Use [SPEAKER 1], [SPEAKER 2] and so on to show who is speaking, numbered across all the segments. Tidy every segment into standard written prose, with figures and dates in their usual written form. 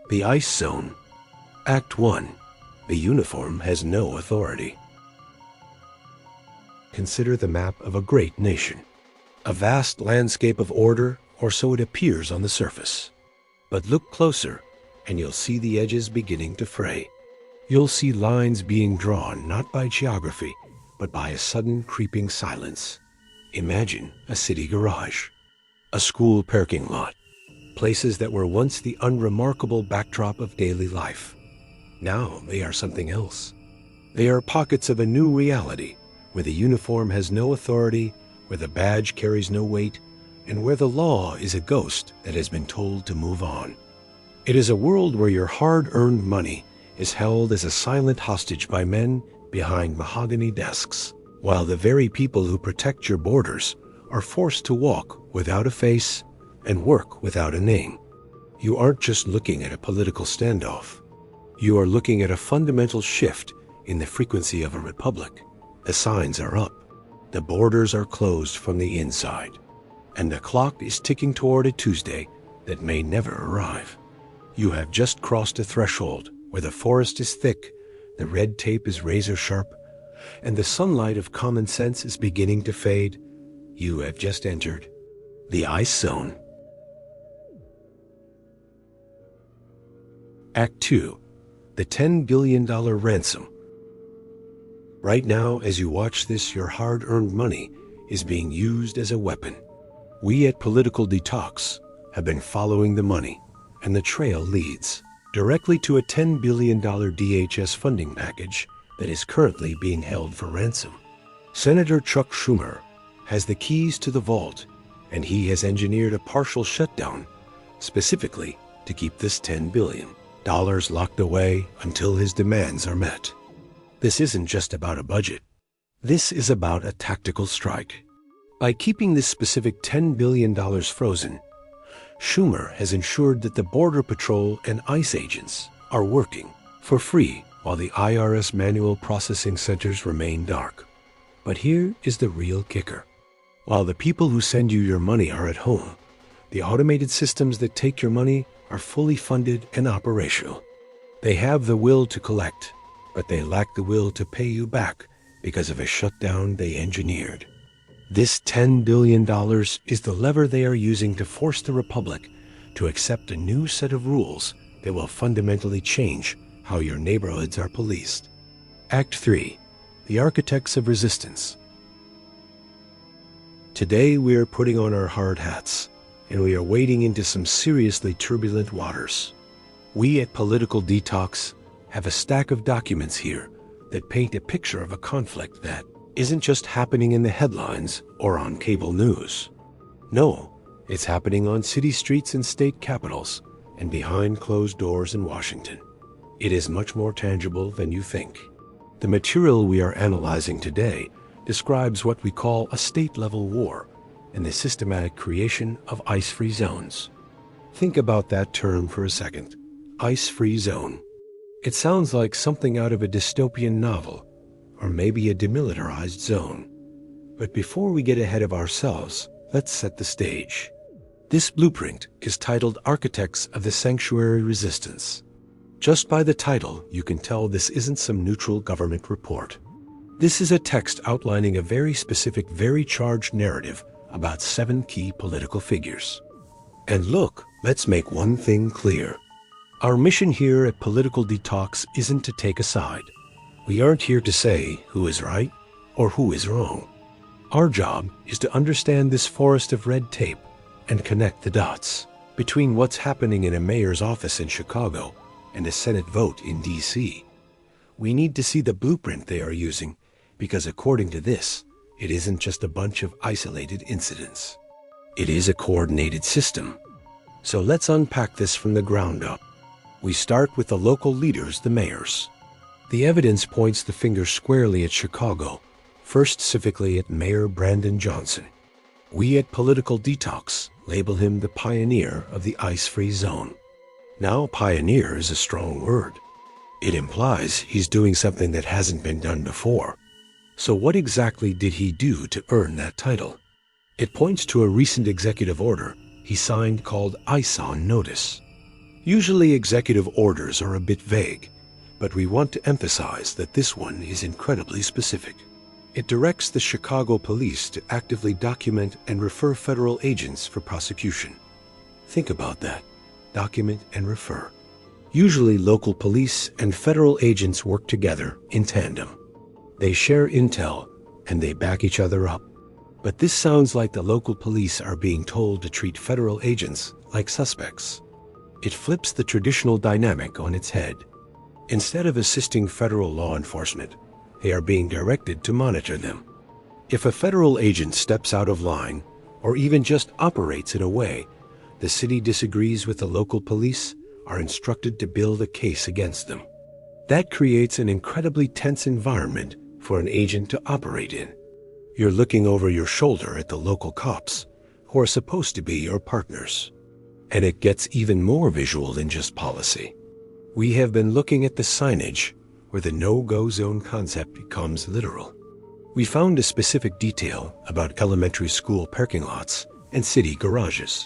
[SPEAKER 1] The ICE Zone. Act 1. The uniform has no authority. Consider the map of a great nation. A vast landscape of order, or so it appears on the surface. But look closer, and you'll see the edges beginning to fray. You'll see lines being drawn not by geography, but by a sudden creeping silence. Imagine a city garage, a school parking lot, places that were once the unremarkable backdrop of daily life. Now they are something else. They are pockets of a new reality, where the uniform has no authority, where the badge carries no weight, and where the law is a ghost that has been told to move on. It is a world where your hard-earned money is held as a silent hostage by men behind mahogany desks, while the very people who protect your borders are forced to walk without a face and work without a name. You aren't just looking at a political standoff. You are looking at a fundamental shift in the frequency of a republic. The signs are up. The borders are closed from the inside. And the clock is ticking toward a Tuesday that may never arrive. You have just crossed a threshold where the forest is thick, the red tape is razor sharp, and the sunlight of common sense is beginning to fade. You have just entered the ICE Zone. Act 2. The $10 billion ransom. Right now, as you watch this, your hard-earned money is being used as a weapon. We at Political Detox have been following the money, and the trail leads directly to a $10 billion DHS funding package that is currently being held for ransom. Senator Chuck Schumer has the keys to the vault, and he has engineered a partial shutdown specifically to keep this $10 billion locked away until his demands are met. This isn't just about a budget. This is about a tactical strike. By keeping this specific $10 billion frozen, Schumer has ensured that the Border Patrol and ICE agents are working for free while the IRS manual processing centers remain dark. But here is the real kicker. While the people who send you your money are at home, the automated systems that take your money are fully funded and operational. They have the will to collect, but they lack the will to pay you back because of a shutdown they engineered. This $10 billion is the lever they are using to force the Republic to accept a new set of rules that will fundamentally change how your neighborhoods are policed. Act 3. The Architects of Resistance. Today we are putting on our hard hats, and we are wading into some seriously turbulent waters. We at Political Detox have a stack of documents here that paint a picture of a conflict that isn't just happening in the headlines or on cable news. No, it's happening on city streets and state capitals and behind closed doors in Washington. It is much more tangible than you think. The material we are analyzing today describes what we call a state-level war and the systematic creation of ICE-free zones. Think about that term for a second. ICE-free zone. It sounds like something out of a dystopian novel, or maybe a demilitarized zone. But before we get ahead of ourselves, let's set the stage. This blueprint is titled Architects of the Sanctuary Resistance. Just by the title, you can tell this isn't some neutral government report. This is a text outlining a very specific, very charged narrative about 7 key political figures. And look, let's make one thing clear. Our mission here at Political Detox isn't to take a side. We aren't here to say who is right or who is wrong. Our job is to understand this forest of red tape and connect the dots between what's happening in a mayor's office in Chicago and a Senate vote in D.C. We need to see the blueprint they are using because according to this, it isn't just a bunch of isolated incidents. It is a coordinated system. So let's unpack this from the ground up. We start with the local leaders, the mayors. The evidence points the finger squarely at Chicago, first specifically at Mayor Brandon Johnson. We at Political Detox label him the pioneer of the ICE-free zone. Now, pioneer is a strong word. It implies he's doing something that hasn't been done before. So what exactly did he do to earn that title? It points to a recent executive order he signed called ICE on Notice. Usually executive orders are a bit vague, but we want to emphasize that this one is incredibly specific. It directs the Chicago police to actively document and refer federal agents for prosecution. Think about that. Document and refer. Usually local police and federal agents work together in tandem. They share intel and they back each other up. But this sounds like the local police are being told to treat federal agents like suspects. It flips the traditional dynamic on its head. Instead of assisting federal law enforcement, they are being directed to monitor them. If a federal agent steps out of line, or even just operates in a way the city disagrees with, the local police are instructed to build a case against them. That creates an incredibly tense environment for an agent to operate in. You're looking over your shoulder at the local cops, who are supposed to be your partners. And it gets even more visual than just policy. We have been looking at the signage where the no-go zone concept becomes literal. We found a specific detail about elementary school parking lots and city garages.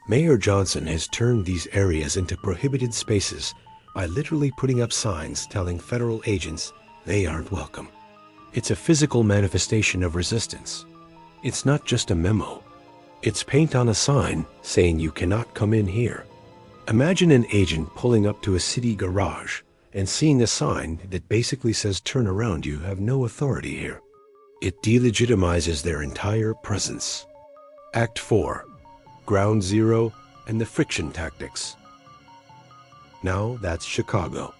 [SPEAKER 1] Mayor Johnson has turned these areas into prohibited spaces by literally putting up signs telling federal agents they aren't welcome. It's a physical manifestation of resistance. It's not just a memo. It's paint on a sign saying you cannot come in here. Imagine an agent pulling up to a city garage and seeing a sign that basically says, "Turn around, you have no authority here." It delegitimizes their entire presence. Act 4. Ground Zero and the Friction Tactics. Now that's Chicago.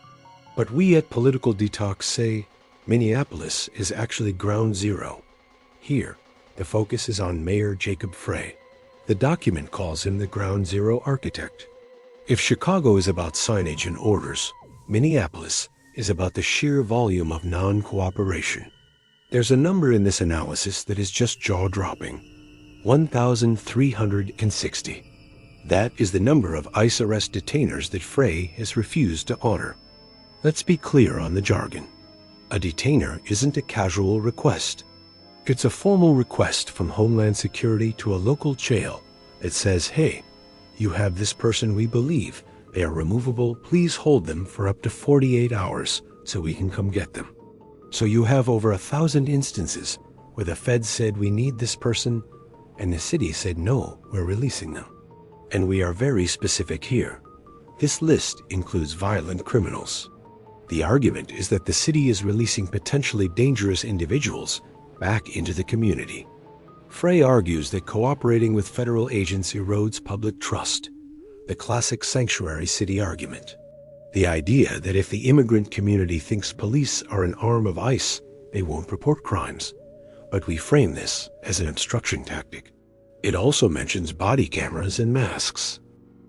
[SPEAKER 1] But we at Political Detox say Minneapolis is actually Ground Zero. Here, the focus is on Mayor Jacob Frey. The document calls him the Ground Zero architect. If Chicago is about signage and orders, Minneapolis is about the sheer volume of non-cooperation. There's a number in this analysis that is just jaw-dropping. 1,360. That is the number of ICE arrest detainers that Frey has refused to honor. Let's be clear on the jargon. A detainer isn't a casual request. It's a formal request from Homeland Security to a local jail that says, "Hey, you have this person we believe. They are removable. Please hold them for up to 48 hours so we can come get them." So you have over 1,000 instances where the feds said, "We need this person," and the city said, "No, we're releasing them." And we are very specific here. This list includes violent criminals. The argument is that the city is releasing potentially dangerous individuals back into the community. Frey argues that cooperating with federal agents erodes public trust, the classic sanctuary city argument. The idea that if the immigrant community thinks police are an arm of ICE, they won't report crimes. But we frame this as an obstruction tactic. It also mentions body cameras and masks.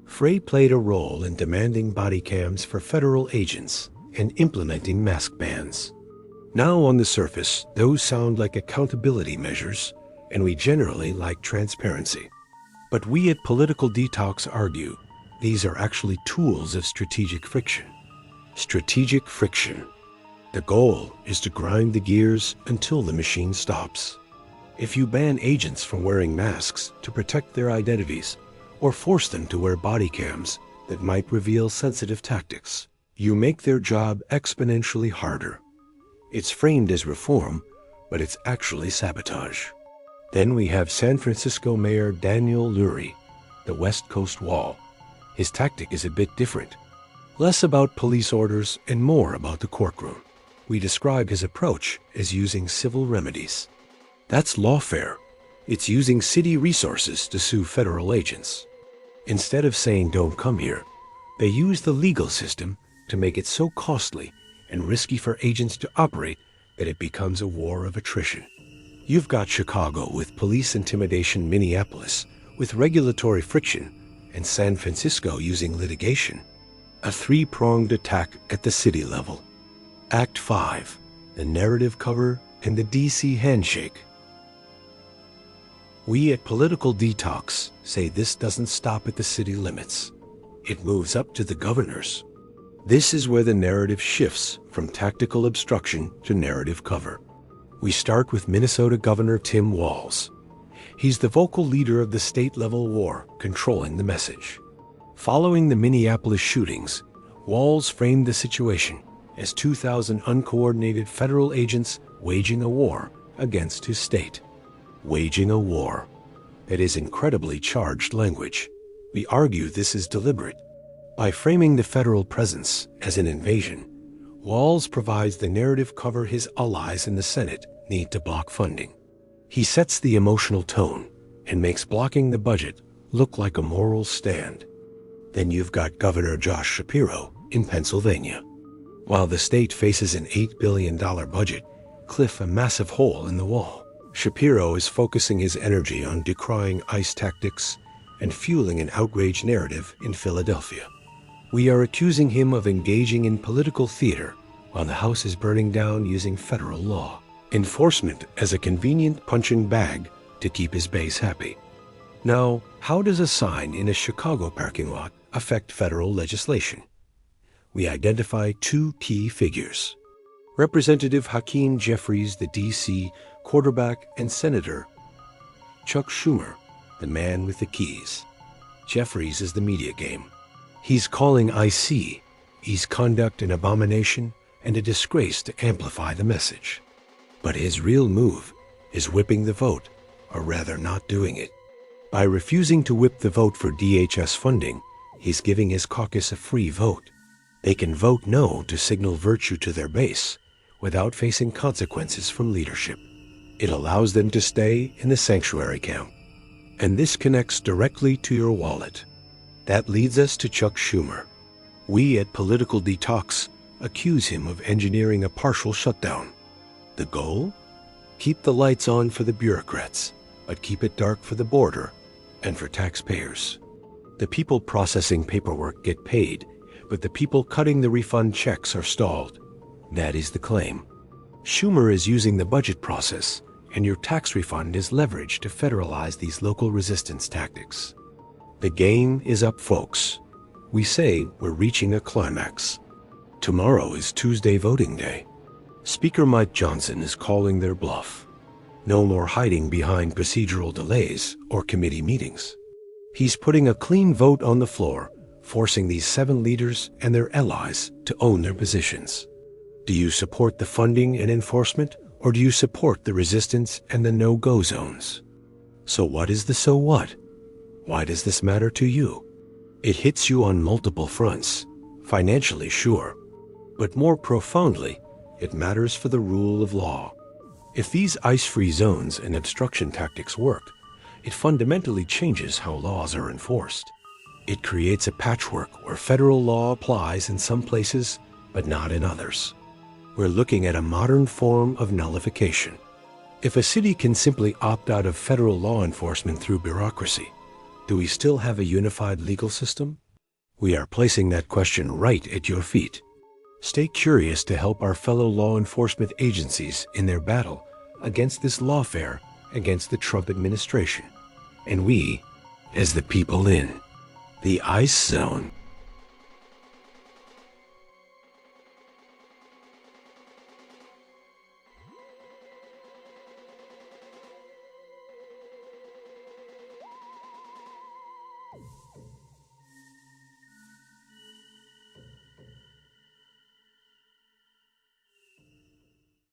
[SPEAKER 1] Frey played a role in demanding body cams for federal agents and implementing mask bans. Now on the surface, those sound like accountability measures, and we generally like transparency. But we at Political Detox argue these are actually tools of strategic friction. Strategic friction. The goal is to grind the gears until the machine stops. If you ban agents from wearing masks to protect their identities, or force them to wear body cams that might reveal sensitive tactics, you make their job exponentially harder. It's framed as reform, but it's actually sabotage. Then we have San Francisco Mayor Daniel Lurie, the West Coast Wall. His tactic is a bit different. Less about police orders and more about the courtroom. We describe his approach as using civil remedies. That's lawfare. It's using city resources to sue federal agents. Instead of saying "don't come here," they use the legal system to make it so costly and risky for agents to operate that it becomes a war of attrition. You've got Chicago with police intimidation, Minneapolis with regulatory friction, and San Francisco using litigation. A three-pronged attack at the city level. Act 5, the narrative cover and the DC handshake. We at Political Detox say this doesn't stop at the city limits. It moves up to the governors. This is where the narrative shifts from tactical obstruction to narrative cover. We start with Minnesota Governor Tim Walz. He's the vocal leader of the state-level war, controlling the message. Following the Minneapolis shootings, Walz framed the situation as 2,000 uncoordinated federal agents waging a war against his state. Waging a war. It is incredibly charged language. We argue this is deliberate. By framing the federal presence as an invasion, Walz provides the narrative cover his allies in the Senate need to block funding. He sets the emotional tone and makes blocking the budget look like a moral stand. Then you've got Governor Josh Shapiro in Pennsylvania. While the state faces an $8 billion budget cliff, a massive hole in the wall, Shapiro is focusing his energy on decrying ICE tactics and fueling an outrage narrative in Philadelphia. We are accusing him of engaging in political theater while the House is burning down using federal law enforcement as a convenient punching bag to keep his base happy. Now, how does a sign in a Chicago parking lot affect federal legislation? We identify two key figures. Representative Hakeem Jeffries, the D.C. quarterback, and Senator Chuck Schumer, the man with the keys. Jeffries is the media game. He's calling ICE's conduct an abomination and a disgrace to amplify the message. But his real move is whipping the vote, or rather not doing it. By refusing to whip the vote for DHS funding, he's giving his caucus a free vote. They can vote no to signal virtue to their base without facing consequences from leadership. It allows them to stay in the sanctuary camp. And this connects directly to your wallet. That leads us to Chuck Schumer. We at Political Detox accuse him of engineering a partial shutdown. The goal? Keep the lights on for the bureaucrats, but keep it dark for the border and for taxpayers. The people processing paperwork get paid, but the people cutting the refund checks are stalled. That is the claim. Schumer is using the budget process, and your tax refund is leveraged to federalize these local resistance tactics. The game is up, folks. We say we're reaching a climax. Tomorrow is Tuesday voting day. Speaker Mike Johnson is calling their bluff. No more hiding behind procedural delays or committee meetings. He's putting a clean vote on the floor, forcing these 7 leaders and their allies to own their positions. Do you support the funding and enforcement, or do you support the resistance and the no-go zones? So what is the so what? Why does this matter to you? It hits you on multiple fronts. Financially, sure. But more profoundly, it matters for the rule of law. If these ICE-free zones and obstruction tactics work, it fundamentally changes how laws are enforced. It creates a patchwork where federal law applies in some places, but not in others. We're looking at a modern form of nullification. If a city can simply opt out of federal law enforcement through bureaucracy, do we still have a unified legal system? We are placing that question right at your feet. Stay curious to help our fellow law enforcement agencies in their battle against this lawfare against the Trump administration. And we, as the people in the ICE zone,